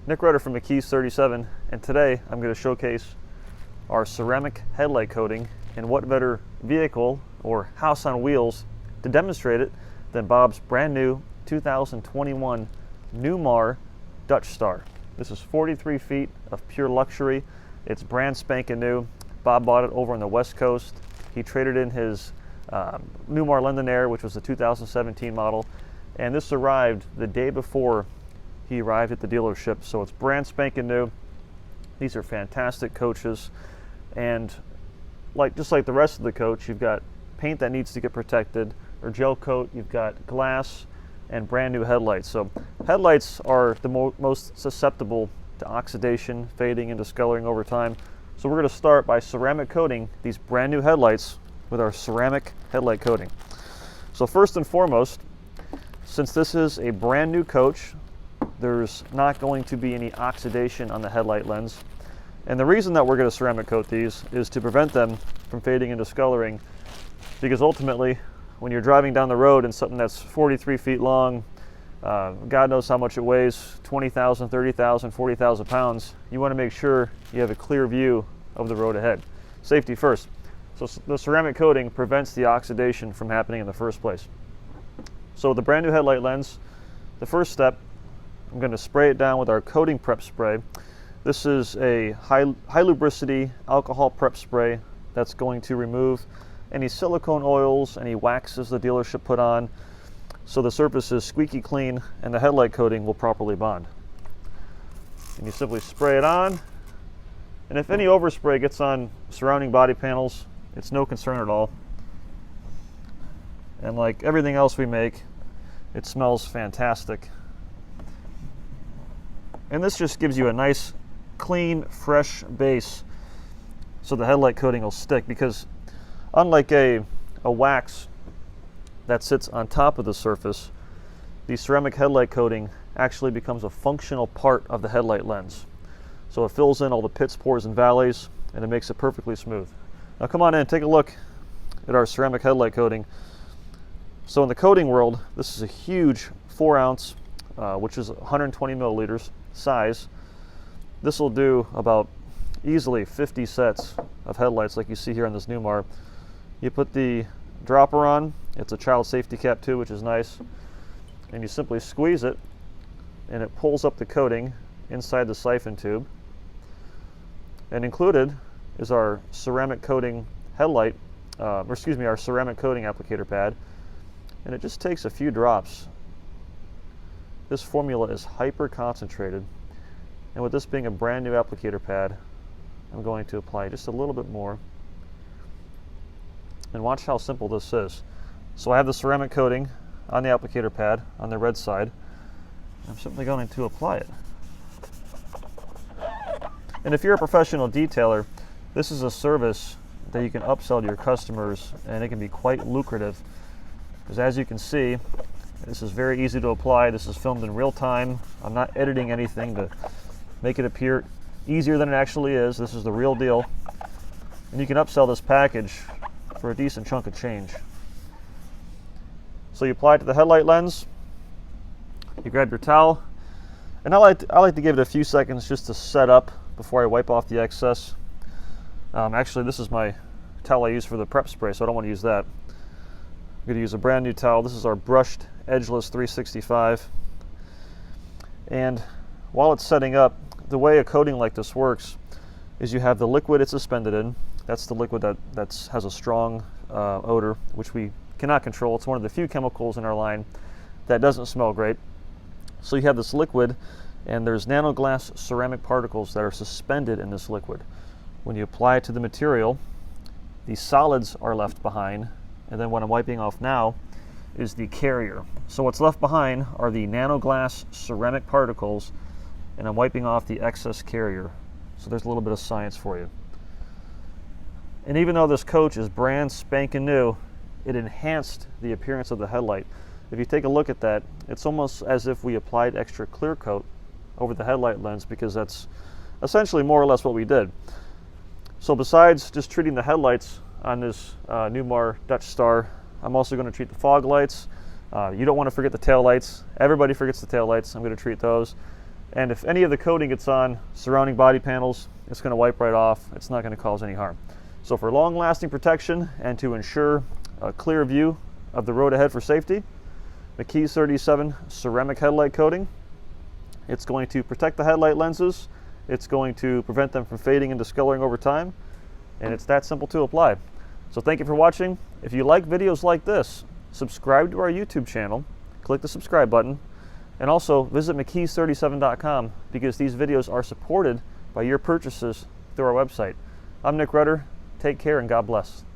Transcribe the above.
Nick Rutter from McKee 37, and today I'm going to showcase our ceramic headlight coating, and what better vehicle or house on wheels to demonstrate it than Bob's brand new 2021 Newmar Dutch Star. This is 43 feet of pure luxury. It's brand spanking new. Bob bought it over on the West Coast. He traded in his Newmar London Air, which was the 2017 model, and this arrived the day before he arrived at the dealership, so it's brand spanking new. These are fantastic coaches, and just like the rest of the coach, you've got paint that needs to get protected or gel coat, you've got glass, and brand new headlights. So headlights are the most susceptible to oxidation, fading, and discoloring over time. So we're going to start by ceramic coating these brand new headlights with our ceramic headlight coating. So first and foremost, since this is a brand new coach, there's not going to be any oxidation on the headlight lens. And the reason that we're going to ceramic coat these is to prevent them from fading and discoloring, because ultimately when you're driving down the road in something that's 43 feet long, God knows how much it weighs, 20,000, 30,000, 40,000 pounds, you want to make sure you have a clear view of the road ahead. Safety first. So the ceramic coating prevents the oxidation from happening in the first place. So the brand new headlight lens, the first step, I'm going to spray it down with our coating prep spray. This is a high lubricity alcohol prep spray that's going to remove any silicone oils, any waxes the dealership put on, so the surface is squeaky clean and the headlight coating will properly bond. And you simply spray it on, and if any overspray gets on surrounding body panels, it's no concern at all. And like everything else we make, it smells fantastic. And this just gives you a nice, clean, fresh base so the headlight coating will stick, because unlike a wax that sits on top of the surface, the ceramic headlight coating actually becomes a functional part of the headlight lens. So it fills in all the pits, pores, and valleys, and it makes it perfectly smooth. Now come on in, take a look at our ceramic headlight coating. So in the coating world, this is a huge 4-ounce, which is 120 milliliters size. This will do about easily 50 sets of headlights like you see here on this Newmar. You put the dropper on, it's a child safety cap too, which is nice, and you simply squeeze it and it pulls up the coating inside the siphon tube. And included is our ceramic coating headlight, our ceramic coating applicator pad, and it just takes a few drops. This formula is hyper concentrated, and with this being a brand new applicator pad, I'm going to apply just a little bit more. And watch how simple this is. So I have the ceramic coating on the applicator pad on the red side. I'm simply going to apply it. And if you're a professional detailer, this is a service that you can upsell to your customers, and it can be quite lucrative, because as you can see, this is very easy to apply. This is filmed in real time. I'm not editing anything to make it appear easier than it actually is. This is the real deal. And you can upsell this package for a decent chunk of change. So you apply it to the headlight lens, you grab your towel, and I like to give it a few seconds just to set up before I wipe off the excess. Actually, this is my towel I use for the prep spray, so I don't want to use that. I'm going to use a brand new towel. This is our brushed edgeless 365. And while it's setting up, the way a coating like this works is you have the liquid it's suspended in. That's the liquid that has a strong odor, which we cannot control. It's one of the few chemicals in our line that doesn't smell great. So you have this liquid, and there's nano-glass ceramic particles that are suspended in this liquid. When you apply it to the material, the solids are left behind, and then what I'm wiping off now is the carrier. So what's left behind are the nano-glass ceramic particles, and I'm wiping off the excess carrier. So there's a little bit of science for you. And even though this coach is brand spanking new, it enhanced the appearance of the headlight. If you take a look at that, it's almost as if we applied extra clear coat over the headlight lens, because that's essentially more or less what we did. So besides just treating the headlights on this Newmar Dutch Star, I'm also going to treat the fog lights. You don't want to forget the tail lights. Everybody forgets the tail lights. I'm going to treat those. And if any of the coating gets on surrounding body panels, it's going to wipe right off. It's not going to cause any harm. So for long-lasting protection and to ensure a clear view of the road ahead for safety, McKee 37 ceramic headlight coating. It's going to protect the headlight lenses. It's going to prevent them from fading and discoloring over time. And it's that simple to apply. So thank you for watching. If you like videos like this, subscribe to our YouTube channel, click the subscribe button, and also visit McKee37.com because these videos are supported by your purchases through our website. I'm Nick Rudder. Take care and God bless.